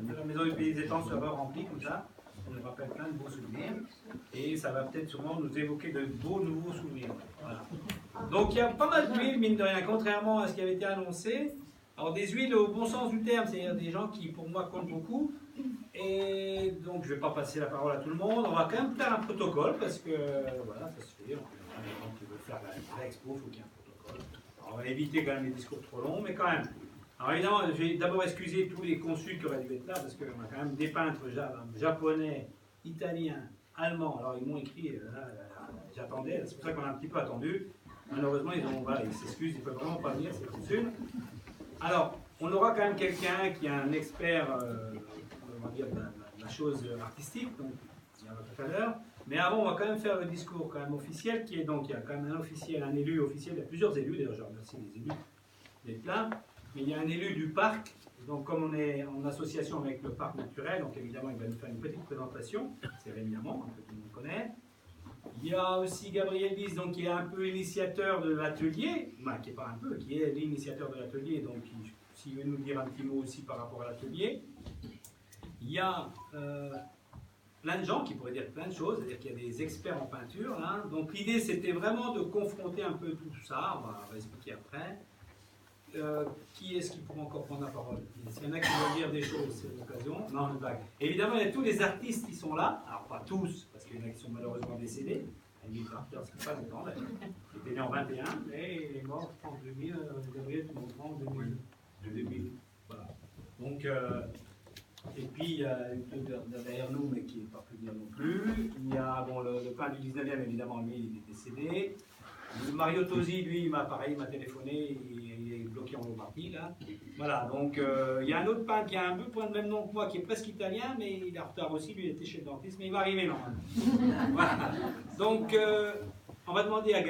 La maison du pays des étangs sera remplie comme ça. On nous rappelle plein de beaux souvenirs. Et ça va peut-être sûrement nous évoquer de beaux nouveaux souvenirs. Voilà. Donc il y a pas mal d'huiles, mine de rien, contrairement à ce qui avait été annoncé. Alors des huiles au bon sens du terme, c'est-à-dire des gens qui pour moi comptent beaucoup. Et donc je ne vais pas passer la parole à tout le monde. On va quand même faire un protocole parce que voilà, ça se fait. Quand tu veux faire la vraie expo, il faut qu'il y ait un protocole. Alors, on va éviter quand même les discours trop longs, mais quand même. Alors évidemment, je vais d'abord excuser tous les consuls qui auraient dû être là, parce qu'on a quand même des peintres japonais, italiens, allemands. Alors ils m'ont écrit, j'attendais, c'est pour ça qu'on a un petit peu attendu. Malheureusement, ils s'excusent, ils ne peuvent vraiment pas venir, c'est consuls. Alors, on aura quand même quelqu'un qui est un expert, on va dire, de la chose artistique, donc il y en a tout à l'heure. Mais avant, on va quand même faire le discours quand même officiel, qui est donc, il y a quand même un officiel, un élu officiel, il y a plusieurs élus, d'ailleurs je remercie les élus d'être là. Mais il y a un élu du parc, donc comme on est en association avec le parc naturel, donc évidemment il va nous faire une petite présentation, c'est Rémi Lamont, que tout le monde connaît. Il y a aussi Gabriel Diz, donc qui est un peu initiateur de l'atelier, qui est pas un peu, qui est l'initiateur de l'atelier, donc s'il veut nous dire un petit mot aussi par rapport à l'atelier. Il y a plein de gens qui pourraient dire plein de choses, c'est-à-dire qu'il y a des experts en peinture, hein. Donc l'idée c'était vraiment de confronter un peu tout ça, on va expliquer après. Qui est-ce qui pourra encore prendre la parole? S'il y en a qui veulent dire des choses, c'est l'occasion. Non, une blague. Évidemment, il y a tous les artistes qui sont là. Alors, pas tous, parce qu'il y en a qui sont malheureusement décédés. Emile Carter, c'est pas longtemps, d'ailleurs. Il était né en 21, et il est mort en 2000. Gabriel, tu m'entends, en 2000. Voilà. Donc, et puis, il y a une derrière nous, mais qui n'est pas pu venir non plus. Il y a le peintre du 19e, évidemment, lui, il est décédé. Mario Tosi, lui, il m'a téléphoné, il est bloqué en Lombardie, là. Voilà, donc il y a un autre peintre qui a un peu le même nom que moi, qui est presque italien, mais il est en retard aussi, lui, il était chez le dentiste, mais il va arriver normalement. Voilà. Donc, on va demander à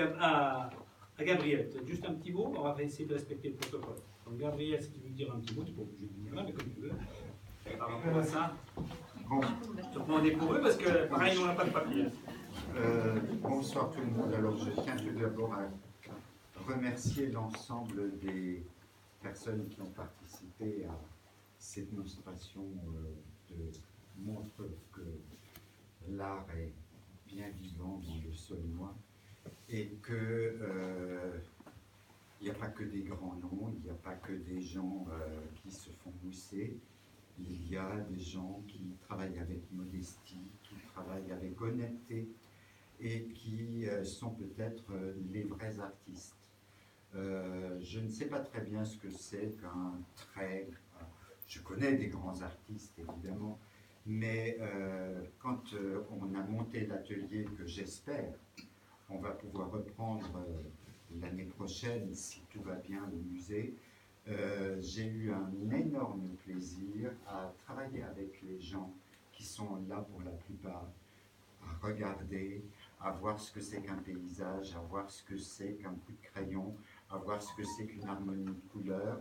Gabriel, juste un petit mot, on va essayer de respecter le protocole. Donc, Gabriel, si tu veux dire un petit mot, tu peux pas obligé de venir là, mais comme tu veux. Par rapport à ça, bon. je prends des pour eux, parce que pareil, on n'a pas de papier. Bonsoir tout le monde. Alors je tiens tout d'abord à remercier l'ensemble des personnes qui ont participé à cette démonstration montre que l'art est bien vivant dans le Saulnois et que il n'y a pas que des grands noms, il n'y a pas que des gens qui se font mousser. Il y a des gens qui travaillent avec modestie, qui travaillent avec honnêteté, et qui sont peut-être les vrais artistes. Je ne sais pas très bien ce que c'est qu'un trait. Je connais des grands artistes, évidemment, mais quand on a monté l'atelier que j'espère, on va pouvoir reprendre l'année prochaine, si tout va bien, au musée, j'ai eu un énorme plaisir à travailler avec les gens qui sont là pour la plupart, à regarder, à voir ce que c'est qu'un paysage, à voir ce que c'est qu'un coup de crayon, à voir ce que c'est qu'une harmonie de couleurs.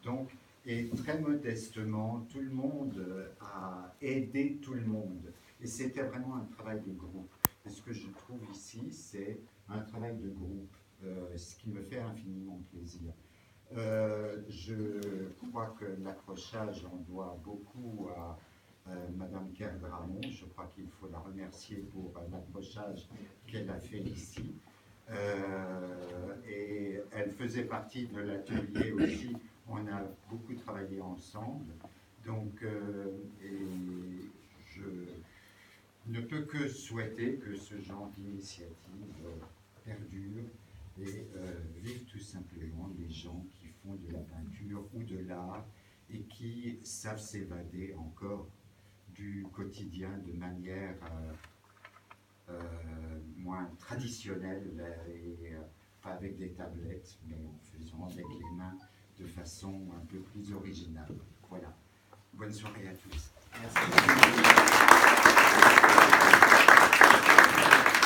Donc, et très modestement, tout le monde a aidé tout le monde. Et c'était vraiment un travail de groupe. Et ce que je trouve ici, c'est un travail de groupe, ce qui me fait infiniment plaisir. Je crois que l'accrochage, on doit beaucoup à Madame Kerdramon. Je crois qu'il faut la remercier pour l'accrochage qu'elle a fait ici. Et elle faisait partie de l'atelier aussi. On a beaucoup travaillé ensemble. Donc, et je ne peux que souhaiter que ce genre d'initiative perdure et vivent tout simplement les gens qui font de la peinture ou de l'art et qui savent s'évader encore du quotidien de manière moins traditionnelle et pas avec des tablettes, mais en faisant avec les mains de façon un peu plus originale. Voilà. Bonne soirée à tous. Merci.